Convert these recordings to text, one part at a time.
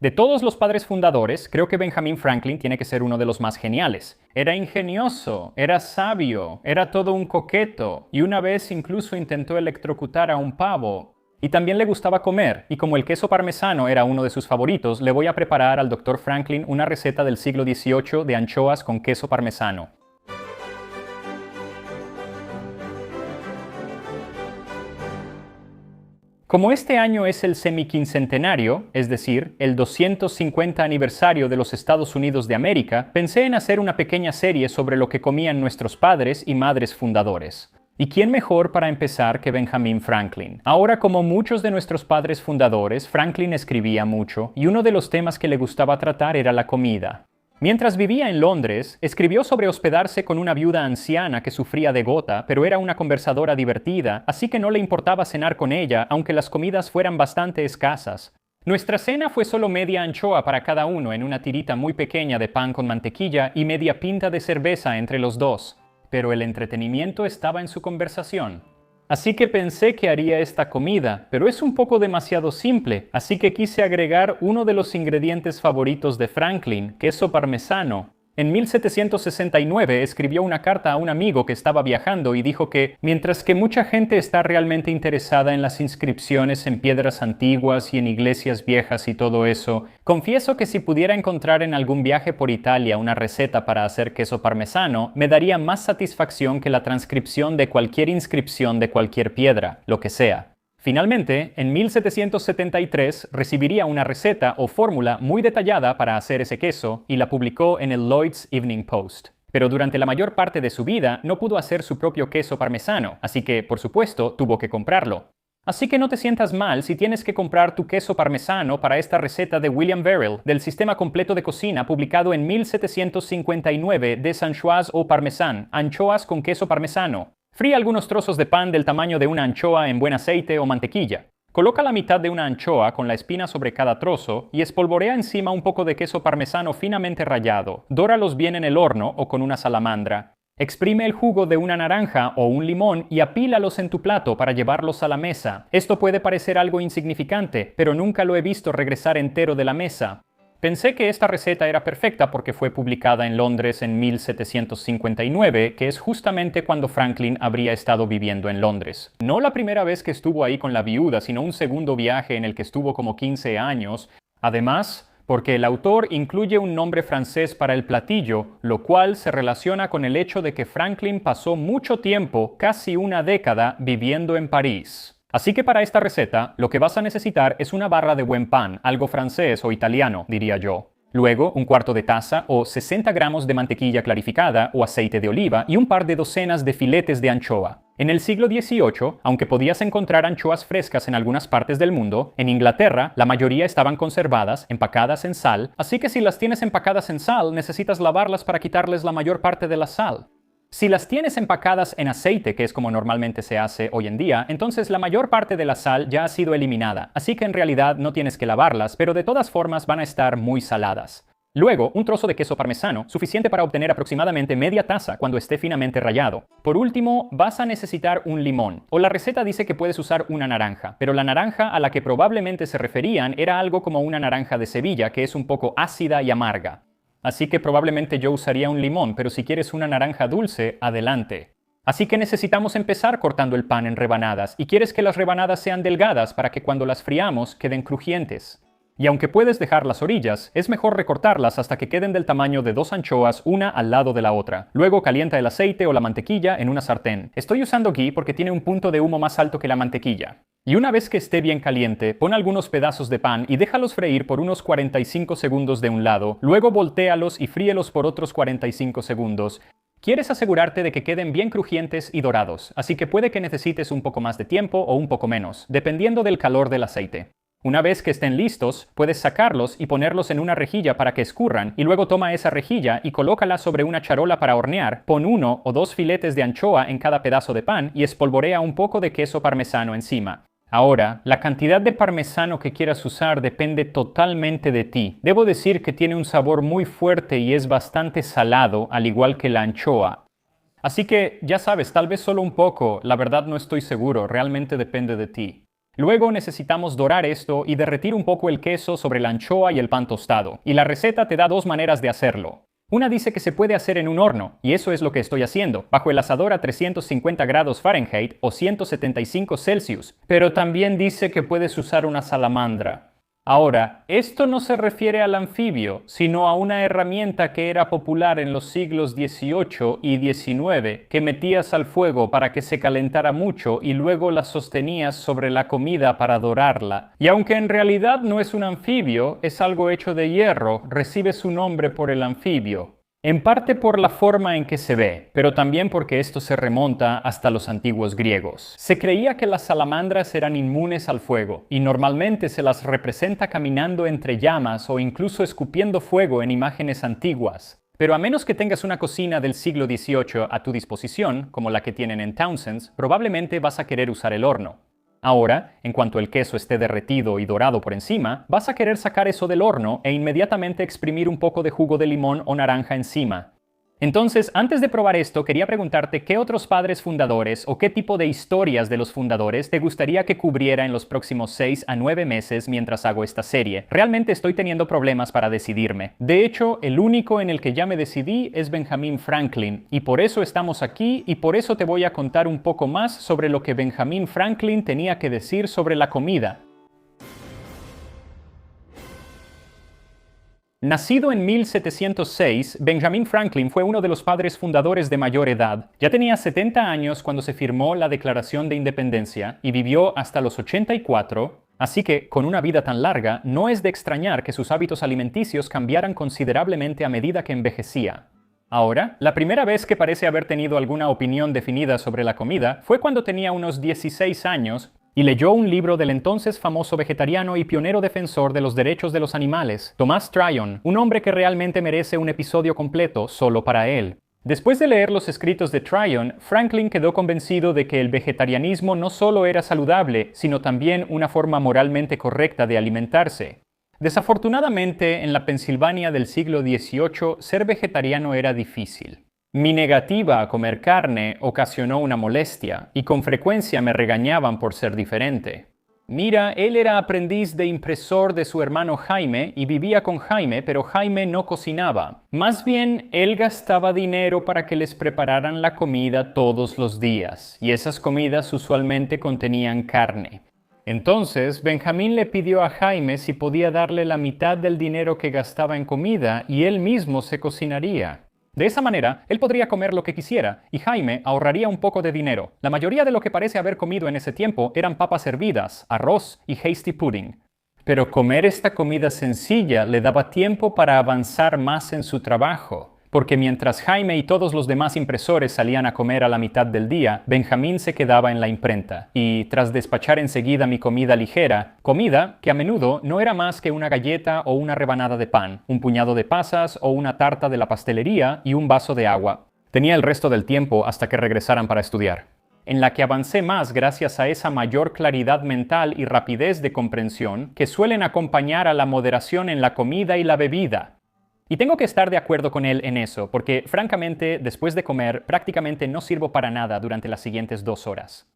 De todos los padres fundadores, creo que Benjamin Franklin tiene que ser uno de los más geniales. Era ingenioso, era sabio, era todo un coqueto, y una vez incluso intentó electrocutar a un pavo. Y también le gustaba comer, y como el queso parmesano era uno de sus favoritos, le voy a preparar al Dr. Franklin una receta del siglo XVIII de anchoas con queso parmesano. Como este año es el semiquincentenario, es decir, el 250 aniversario de los Estados Unidos de América, pensé en hacer una pequeña serie sobre lo que comían nuestros padres y madres fundadores. ¿Y quién mejor para empezar que Benjamin Franklin? Ahora, como muchos de nuestros padres fundadores, Franklin escribía mucho, y uno de los temas que le gustaba tratar era la comida. Mientras vivía en Londres, escribió sobre hospedarse con una viuda anciana que sufría de gota, pero era una conversadora divertida, así que no le importaba cenar con ella, aunque las comidas fueran bastante escasas. Nuestra cena fue solo media anchoa para cada uno en una tirita muy pequeña de pan con mantequilla y media pinta de cerveza entre los dos. Pero el entretenimiento estaba en su conversación. Así que pensé que haría esta comida, pero es un poco demasiado simple, así que quise agregar uno de los ingredientes favoritos de Franklin, queso parmesano. En 1769 escribió una carta a un amigo que estaba viajando y dijo que, mientras que mucha gente está realmente interesada en las inscripciones en piedras antiguas y en iglesias viejas y todo eso, confieso que si pudiera encontrar en algún viaje por Italia una receta para hacer queso parmesano, me daría más satisfacción que la transcripción de cualquier inscripción de cualquier piedra, lo que sea. Finalmente, en 1773 recibiría una receta o fórmula muy detallada para hacer ese queso y la publicó en el Lloyd's Evening Post. Pero durante la mayor parte de su vida no pudo hacer su propio queso parmesano, así que, por supuesto, tuvo que comprarlo. Así que no te sientas mal si tienes que comprar tu queso parmesano para esta receta de William Verrill del Sistema Completo de Cocina publicado en 1759 de Anchois au Parmesan, anchoas con queso parmesano. Fría algunos trozos de pan del tamaño de una anchoa en buen aceite o mantequilla. Coloca la mitad de una anchoa con la espina sobre cada trozo y espolvorea encima un poco de queso parmesano finamente rallado. Dóralos bien en el horno o con una salamandra. Exprime el jugo de una naranja o un limón y apílalos en tu plato para llevarlos a la mesa. Esto puede parecer algo insignificante, pero nunca lo he visto regresar entero de la mesa. Pensé que esta receta era perfecta porque fue publicada en Londres en 1759, que es justamente cuando Franklin habría estado viviendo en Londres. No la primera vez que estuvo ahí con la viuda, sino un segundo viaje en el que estuvo como 15 años. Además, porque el autor incluye un nombre francés para el platillo, lo cual se relaciona con el hecho de que Franklin pasó mucho tiempo, casi una década, viviendo en París. Así que para esta receta, lo que vas a necesitar es una barra de buen pan, algo francés o italiano, diría yo. Luego, un cuarto de taza o 60 gramos de mantequilla clarificada o aceite de oliva y un par de docenas de filetes de anchoa. En el siglo XVIII, aunque podías encontrar anchoas frescas en algunas partes del mundo, en Inglaterra la mayoría estaban conservadas, empacadas en sal, así que si las tienes empacadas en sal, necesitas lavarlas para quitarles la mayor parte de la sal. Si las tienes empacadas en aceite, que es como normalmente se hace hoy en día, entonces la mayor parte de la sal ya ha sido eliminada, así que en realidad no tienes que lavarlas, pero de todas formas van a estar muy saladas. Luego, un trozo de queso parmesano, suficiente para obtener aproximadamente media taza cuando esté finamente rallado. Por último, vas a necesitar un limón, o la receta dice que puedes usar una naranja, pero la naranja a la que probablemente se referían era algo como una naranja de Sevilla, que es un poco ácida y amarga. Así que probablemente yo usaría un limón, pero si quieres una naranja dulce, adelante. Así que necesitamos empezar cortando el pan en rebanadas, y quieres que las rebanadas sean delgadas para que cuando las friamos queden crujientes. Y aunque puedes dejar las orillas, es mejor recortarlas hasta que queden del tamaño de 2 anchoas una al lado de la otra. Luego calienta el aceite o la mantequilla en una sartén. Estoy usando ghee porque tiene un punto de humo más alto que la mantequilla. Y una vez que esté bien caliente, pon algunos pedazos de pan y déjalos freír por unos 45 segundos de un lado, luego voltéalos y fríelos por otros 45 segundos. Quieres asegurarte de que queden bien crujientes y dorados, así que puede que necesites un poco más de tiempo o un poco menos, dependiendo del calor del aceite. Una vez que estén listos, puedes sacarlos y ponerlos en una rejilla para que escurran, y luego toma esa rejilla y colócala sobre una charola para hornear, pon 1 o 2 filetes de anchoa en cada pedazo de pan y espolvorea un poco de queso parmesano encima. Ahora, la cantidad de parmesano que quieras usar depende totalmente de ti. Debo decir que tiene un sabor muy fuerte y es bastante salado, al igual que la anchoa. Así que, ya sabes, tal vez solo un poco, la verdad no estoy seguro, realmente depende de ti. Luego necesitamos dorar esto y derretir un poco el queso sobre la anchoa y el pan tostado. Y la receta te da dos maneras de hacerlo. Una dice que se puede hacer en un horno, y eso es lo que estoy haciendo, bajo el asador a 350 grados Fahrenheit o 175 Celsius, pero también dice que puedes usar una salamandra. Ahora, esto no se refiere al anfibio, sino a una herramienta que era popular en los siglos XVIII y XIX, que metías al fuego para que se calentara mucho y luego la sostenías sobre la comida para dorarla. Y aunque en realidad no es un anfibio, es algo hecho de hierro, recibe su nombre por el anfibio. En parte por la forma en que se ve, pero también porque esto se remonta hasta los antiguos griegos. Se creía que las salamandras eran inmunes al fuego, y normalmente se las representa caminando entre llamas o incluso escupiendo fuego en imágenes antiguas. Pero a menos que tengas una cocina del siglo XVIII a tu disposición, como la que tienen en Townsend's, probablemente vas a querer usar el horno. Ahora, en cuanto el queso esté derretido y dorado por encima, vas a querer sacar eso del horno e inmediatamente exprimir un poco de jugo de limón o naranja encima. Entonces, antes de probar esto, quería preguntarte qué otros padres fundadores o qué tipo de historias de los fundadores te gustaría que cubriera en los próximos 6 a 9 meses mientras hago esta serie. Realmente estoy teniendo problemas para decidirme. De hecho, el único en el que ya me decidí es Benjamin Franklin, y por eso estamos aquí y por eso te voy a contar un poco más sobre lo que Benjamin Franklin tenía que decir sobre la comida. Nacido en 1706, Benjamin Franklin fue uno de los padres fundadores de mayor edad. Ya tenía 70 años cuando se firmó la Declaración de Independencia y vivió hasta los 84, así que, con una vida tan larga, no es de extrañar que sus hábitos alimenticios cambiaran considerablemente a medida que envejecía. Ahora, la primera vez que parece haber tenido alguna opinión definida sobre la comida fue cuando tenía unos 16 años, y leyó un libro del entonces famoso vegetariano y pionero defensor de los derechos de los animales, Thomas Tryon, un hombre que realmente merece un episodio completo solo para él. Después de leer los escritos de Tryon, Franklin quedó convencido de que el vegetarianismo no solo era saludable, sino también una forma moralmente correcta de alimentarse. Desafortunadamente, en la Pensilvania del siglo XVIII, ser vegetariano era difícil. Mi negativa a comer carne ocasionó una molestia, y con frecuencia me regañaban por ser diferente. Mira, él era aprendiz de impresor de su hermano Jaime y vivía con Jaime, pero Jaime no cocinaba. Más bien, él gastaba dinero para que les prepararan la comida todos los días, y esas comidas usualmente contenían carne. Entonces, Benjamín le pidió a Jaime si podía darle la mitad del dinero que gastaba en comida y él mismo se cocinaría. De esa manera, él podría comer lo que quisiera, y Jaime ahorraría un poco de dinero. La mayoría de lo que parece haber comido en ese tiempo eran papas hervidas, arroz y hasty pudding. Pero comer esta comida sencilla le daba tiempo para avanzar más en su trabajo, porque mientras Jaime y todos los demás impresores salían a comer a la mitad del día, Benjamín se quedaba en la imprenta, y tras despachar enseguida mi comida ligera, comida que a menudo no era más que una galleta o una rebanada de pan, un puñado de pasas o una tarta de la pastelería y un vaso de agua. Tenía el resto del tiempo hasta que regresaran para estudiar, en la que avancé más gracias a esa mayor claridad mental y rapidez de comprensión que suelen acompañar a la moderación en la comida y la bebida. Y tengo que estar de acuerdo con él en eso, porque francamente, después de comer, prácticamente no sirvo para nada durante las siguientes 2 horas.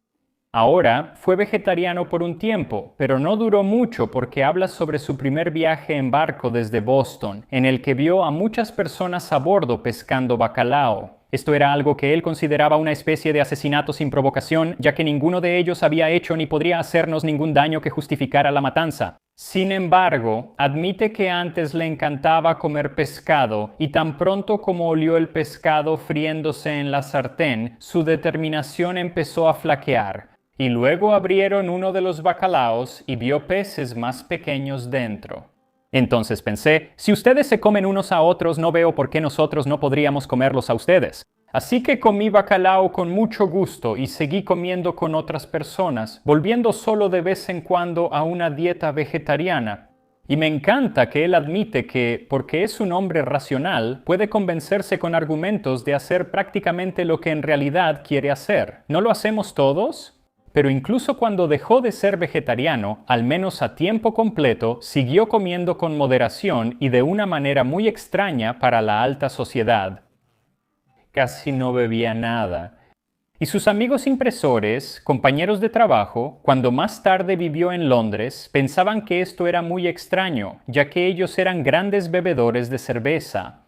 Ahora, fue vegetariano por un tiempo, pero no duró mucho porque habla sobre su primer viaje en barco desde Boston, en el que vio a muchas personas a bordo pescando bacalao. Esto era algo que él consideraba una especie de asesinato sin provocación, ya que ninguno de ellos había hecho ni podría hacernos ningún daño que justificara la matanza. Sin embargo, admite que antes le encantaba comer pescado, y tan pronto como olió el pescado friéndose en la sartén, su determinación empezó a flaquear. Y luego abrieron uno de los bacalaos y vio peces más pequeños dentro. Entonces pensé, si ustedes se comen unos a otros, no veo por qué nosotros no podríamos comerlos a ustedes. Así que comí bacalao con mucho gusto y seguí comiendo con otras personas, volviendo solo de vez en cuando a una dieta vegetariana. Y me encanta que él admite que, porque es un hombre racional, puede convencerse con argumentos de hacer prácticamente lo que en realidad quiere hacer. ¿No lo hacemos todos? Pero incluso cuando dejó de ser vegetariano, al menos a tiempo completo, siguió comiendo con moderación y de una manera muy extraña para la alta sociedad. Casi no bebía nada. Y sus amigos impresores, compañeros de trabajo, cuando más tarde vivió en Londres, pensaban que esto era muy extraño, ya que ellos eran grandes bebedores de cerveza.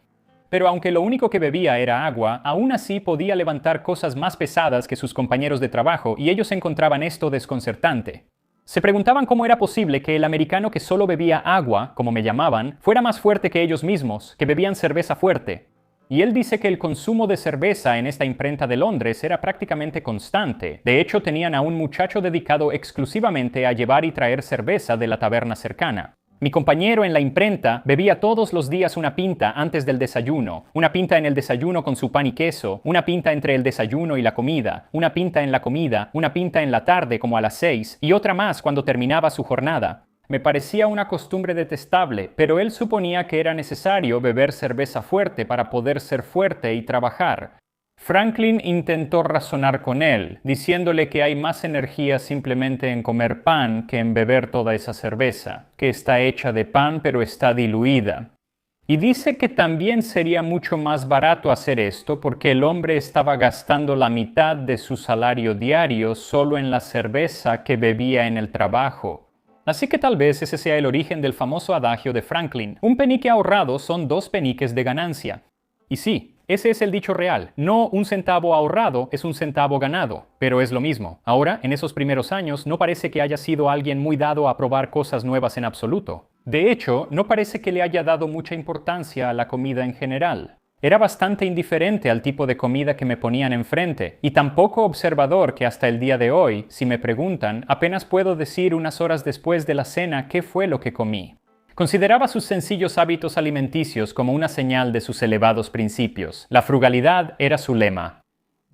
Pero aunque lo único que bebía era agua, aún así podía levantar cosas más pesadas que sus compañeros de trabajo y ellos encontraban esto desconcertante. Se preguntaban cómo era posible que el americano que solo bebía agua, como me llamaban, fuera más fuerte que ellos mismos, que bebían cerveza fuerte. Y él dice que el consumo de cerveza en esta imprenta de Londres era prácticamente constante. De hecho, tenían a un muchacho dedicado exclusivamente a llevar y traer cerveza de la taberna cercana. Mi compañero en la imprenta bebía todos los días una pinta antes del desayuno, una pinta en el desayuno con su pan y queso, una pinta entre el desayuno y la comida, una pinta en la comida, una pinta en la tarde como a las 6 y otra más cuando terminaba su jornada. Me parecía una costumbre detestable, pero él suponía que era necesario beber cerveza fuerte para poder ser fuerte y trabajar. Franklin intentó razonar con él, diciéndole que hay más energía simplemente en comer pan que en beber toda esa cerveza, que está hecha de pan pero está diluida. Y dice que también sería mucho más barato hacer esto porque el hombre estaba gastando la mitad de su salario diario solo en la cerveza que bebía en el trabajo. Así que tal vez ese sea el origen del famoso adagio de Franklin: un penique ahorrado son 2 peniques de ganancia. Y sí, ese es el dicho real. No un centavo ahorrado es un centavo ganado, pero es lo mismo. Ahora, en esos primeros años, no parece que haya sido alguien muy dado a probar cosas nuevas en absoluto. De hecho, no parece que le haya dado mucha importancia a la comida en general. Era bastante indiferente al tipo de comida que me ponían enfrente, y tan poco observador que hasta el día de hoy, si me preguntan, apenas puedo decir unas horas después de la cena qué fue lo que comí. Consideraba sus sencillos hábitos alimenticios como una señal de sus elevados principios. La frugalidad era su lema.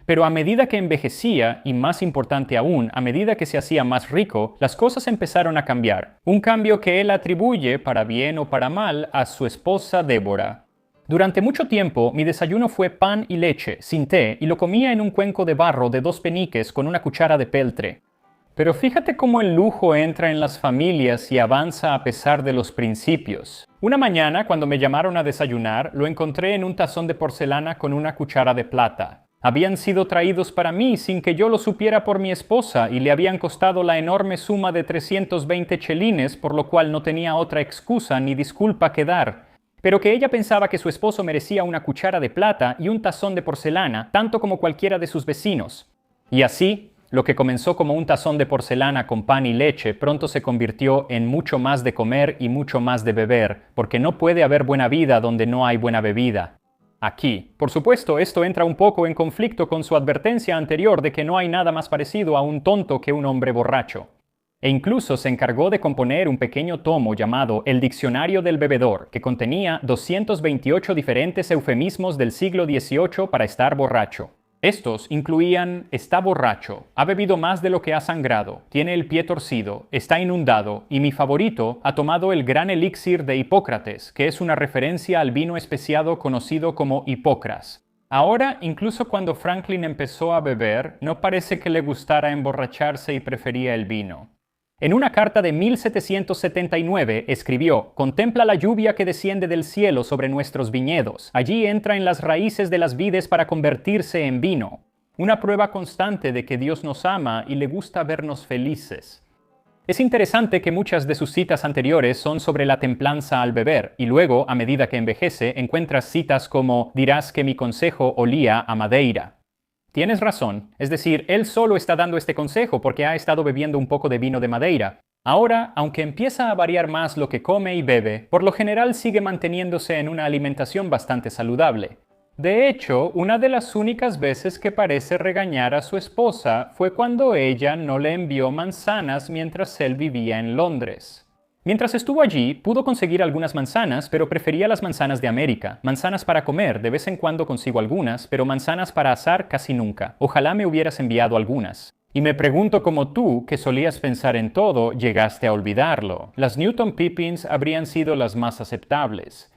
Pero a medida que envejecía, y más importante aún, a medida que se hacía más rico, las cosas empezaron a cambiar. Un cambio que él atribuye, para bien o para mal, a su esposa Débora. Durante mucho tiempo, mi desayuno fue pan y leche, sin té, y lo comía en un cuenco de barro de 2 peniques con una cuchara de peltre. Pero fíjate cómo el lujo entra en las familias y avanza a pesar de los principios. Una mañana, cuando me llamaron a desayunar, lo encontré en un tazón de porcelana con una cuchara de plata. Habían sido traídos para mí sin que yo lo supiera por mi esposa y le habían costado la enorme suma de 320 chelines, por lo cual no tenía otra excusa ni disculpa que dar. Pero que ella pensaba que su esposo merecía una cuchara de plata y un tazón de porcelana, tanto como cualquiera de sus vecinos. Y así, lo que comenzó como un tazón de porcelana con pan y leche, pronto se convirtió en mucho más de comer y mucho más de beber, porque no puede haber buena vida donde no hay buena bebida. Aquí, por supuesto, esto entra un poco en conflicto con su advertencia anterior de que no hay nada más parecido a un tonto que un hombre borracho. E incluso se encargó de componer un pequeño tomo llamado El Diccionario del Bebedor, que contenía 228 diferentes eufemismos del siglo XVIII para estar borracho. Estos incluían: está borracho, ha bebido más de lo que ha sangrado, tiene el pie torcido, está inundado, y mi favorito, ha tomado el gran elixir de Hipócrates, que es una referencia al vino especiado conocido como hipocras. Ahora, incluso cuando Franklin empezó a beber, no parece que le gustara emborracharse y prefería el vino. En una carta de 1779 escribió: «Contempla la lluvia que desciende del cielo sobre nuestros viñedos. Allí entra en las raíces de las vides para convertirse en vino». Una prueba constante de que Dios nos ama y le gusta vernos felices. Es interesante que muchas de sus citas anteriores son sobre la templanza al beber, y luego, a medida que envejece, encuentras citas como: «Dirás que mi consejo olía a madeira». Tienes razón, es decir, él solo está dando este consejo porque ha estado bebiendo un poco de vino de Madeira. Ahora, aunque empieza a variar más lo que come y bebe, por lo general sigue manteniéndose en una alimentación bastante saludable. De hecho, una de las únicas veces que parece regañar a su esposa fue cuando ella no le envió manzanas mientras él vivía en Londres. Mientras estuvo allí, pudo conseguir algunas manzanas, pero prefería las manzanas de América. Manzanas para comer, de vez en cuando consigo algunas, pero manzanas para asar casi nunca. Ojalá me hubieras enviado algunas. Y me pregunto cómo tú, que solías pensar en todo, llegaste a olvidarlo. Las Newton Pippins habrían sido las más aceptables.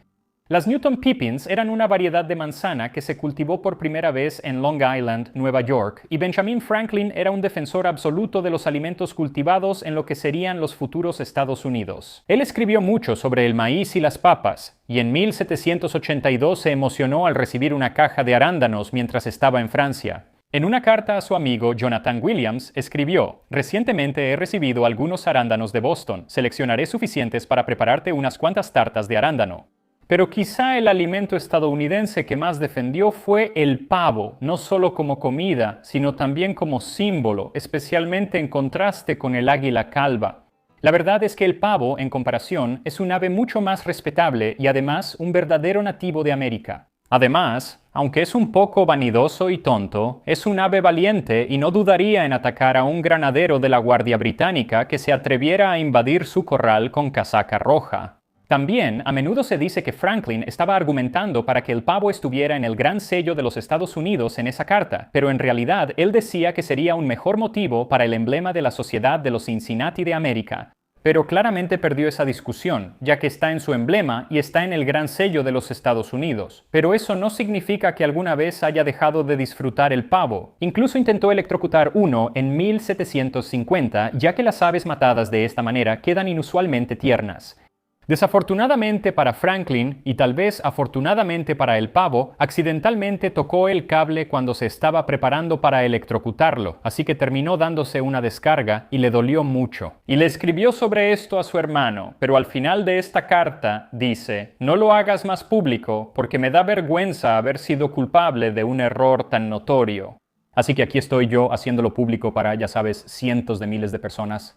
Las Newton Pippins eran una variedad de manzana que se cultivó por primera vez en Long Island, Nueva York, y Benjamin Franklin era un defensor absoluto de los alimentos cultivados en lo que serían los futuros Estados Unidos. Él escribió mucho sobre el maíz y las papas, y en 1782 se emocionó al recibir una caja de arándanos mientras estaba en Francia. En una carta a su amigo Jonathan Williams, escribió: "Recientemente he recibido algunos arándanos de Boston. Seleccionaré suficientes para prepararte unas cuantas tartas de arándano". Pero quizá el alimento estadounidense que más defendió fue el pavo, no solo como comida, sino también como símbolo, especialmente en contraste con el águila calva. La verdad es que el pavo, en comparación, es un ave mucho más respetable y además un verdadero nativo de América. Además, aunque es un poco vanidoso y tonto, es un ave valiente y no dudaría en atacar a un granadero de la Guardia Británica que se atreviera a invadir su corral con casaca roja. También, a menudo se dice que Franklin estaba argumentando para que el pavo estuviera en el gran sello de los Estados Unidos en esa carta, pero en realidad él decía que sería un mejor motivo para el emblema de la Sociedad de los Cincinnati de América. Pero claramente perdió esa discusión, ya que está en su emblema y está en el gran sello de los Estados Unidos. Pero eso no significa que alguna vez haya dejado de disfrutar el pavo. Incluso intentó electrocutar uno en 1750, ya que las aves matadas de esta manera quedan inusualmente tiernas. Desafortunadamente para Franklin, y tal vez afortunadamente para el pavo, accidentalmente tocó el cable cuando se estaba preparando para electrocutarlo, así que terminó dándose una descarga y le dolió mucho. Y le escribió sobre esto a su hermano, pero al final de esta carta dice: "No lo hagas más público porque me da vergüenza haber sido culpable de un error tan notorio". Así que aquí estoy yo haciéndolo público para, ya sabes, cientos de miles de personas.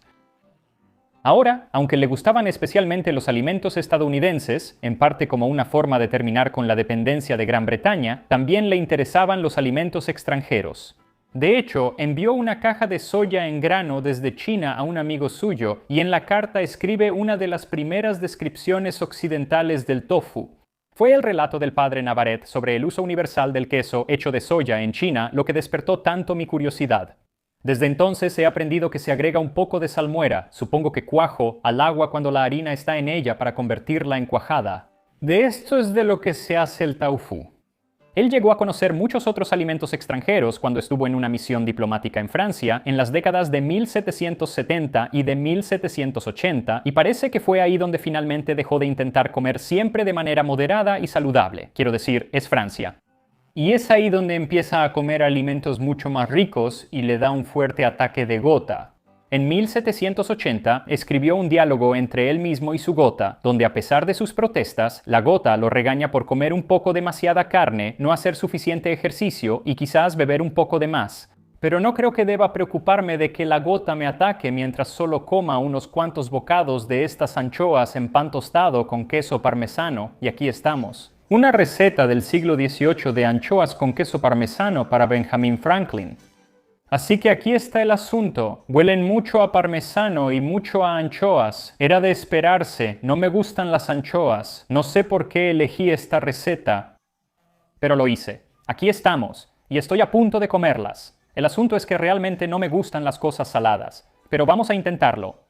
Ahora, aunque le gustaban especialmente los alimentos estadounidenses, en parte como una forma de terminar con la dependencia de Gran Bretaña, también le interesaban los alimentos extranjeros. De hecho, envió una caja de soya en grano desde China a un amigo suyo y en la carta escribe una de las primeras descripciones occidentales del tofu. Fue el relato del padre Navarrete sobre el uso universal del queso hecho de soya en China lo que despertó tanto mi curiosidad. Desde entonces he aprendido que se agrega un poco de salmuera, supongo que cuajo, al agua cuando la harina está en ella para convertirla en cuajada. De esto es de lo que se hace el tofu. Él llegó a conocer muchos otros alimentos extranjeros cuando estuvo en una misión diplomática en Francia en las décadas de 1770 y de 1780, y parece que fue ahí donde finalmente dejó de intentar comer siempre de manera moderada y saludable. Quiero decir, es Francia. Y es ahí donde empieza a comer alimentos mucho más ricos y le da un fuerte ataque de gota. En 1780 escribió un diálogo entre él mismo y su gota, donde a pesar de sus protestas, la gota lo regaña por comer un poco demasiada carne, no hacer suficiente ejercicio y quizás beber un poco de más. Pero no creo que deba preocuparme de que la gota me ataque mientras solo coma unos cuantos bocados de estas anchoas en pan tostado con queso parmesano, y aquí estamos. Una receta del siglo XVIII de anchoas con queso parmesano para Benjamin Franklin. Así que aquí está el asunto. Huelen mucho a parmesano y mucho a anchoas. Era de esperarse. No me gustan las anchoas. No sé por qué elegí esta receta. Pero lo hice. Aquí estamos. Y estoy a punto de comerlas. El asunto es que realmente no me gustan las cosas saladas. Pero vamos a intentarlo.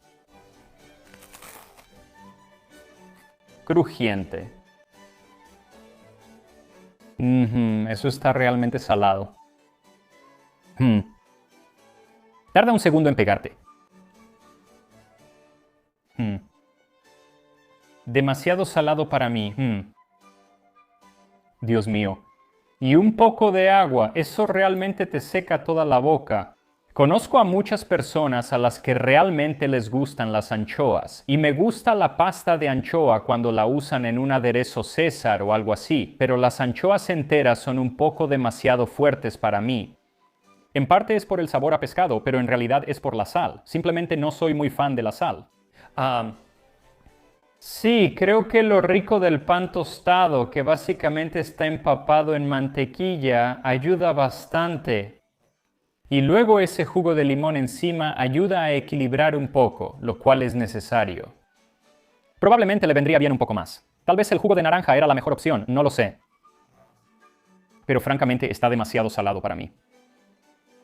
Crujiente. Eso está realmente salado. Tarda un segundo en pegarte. Demasiado salado para mí. Dios mío. Y un poco de agua, eso realmente te seca toda la boca. Conozco a muchas personas a las que realmente les gustan las anchoas, y me gusta la pasta de anchoa cuando la usan en un aderezo César o algo así, pero las anchoas enteras son un poco demasiado fuertes para mí. En parte es por el sabor a pescado, pero en realidad es por la sal. Simplemente no soy muy fan de la sal. Sí, creo que lo rico del pan tostado, que básicamente está empapado en mantequilla, ayuda bastante. Y luego ese jugo de limón encima ayuda a equilibrar un poco, lo cual es necesario. Probablemente le vendría bien un poco más. Tal vez el jugo de naranja era la mejor opción, no lo sé. Pero francamente está demasiado salado para mí.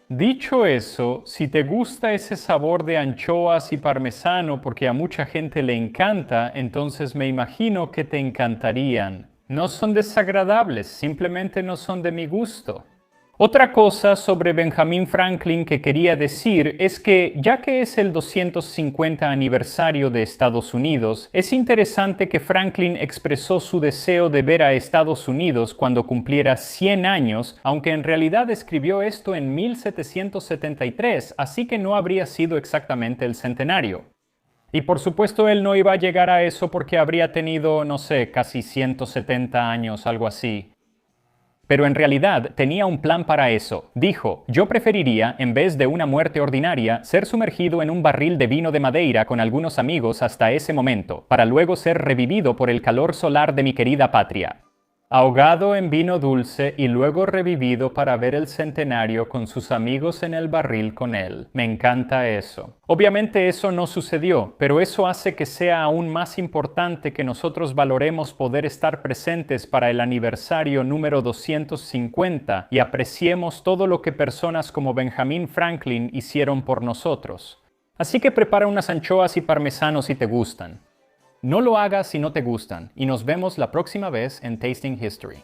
Dicho eso, si te gusta ese sabor de anchoas y parmesano porque a mucha gente le encanta, entonces me imagino que te encantarían. No son desagradables, simplemente no son de mi gusto. Otra cosa sobre Benjamin Franklin que quería decir es que, ya que es el 250 aniversario de Estados Unidos, es interesante que Franklin expresó su deseo de ver a Estados Unidos cuando cumpliera 100 años, aunque en realidad escribió esto en 1773, así que no habría sido exactamente el centenario. Y por supuesto él no iba a llegar a eso porque habría tenido, no sé, casi 170 años, algo así. Pero en realidad tenía un plan para eso. Dijo, yo preferiría, en vez de una muerte ordinaria, ser sumergido en un barril de vino de Madeira con algunos amigos hasta ese momento, para luego ser revivido por el calor solar de mi querida patria. Ahogado en vino dulce y luego revivido para ver el centenario con sus amigos en el barril con él. Me encanta eso. Obviamente eso no sucedió, pero eso hace que sea aún más importante que nosotros valoremos poder estar presentes para el aniversario número 250 y apreciemos todo lo que personas como Benjamin Franklin hicieron por nosotros. Así que prepara unas anchoas y parmesano si te gustan. No lo hagas si no te gustan, y nos vemos la próxima vez en Tasting History.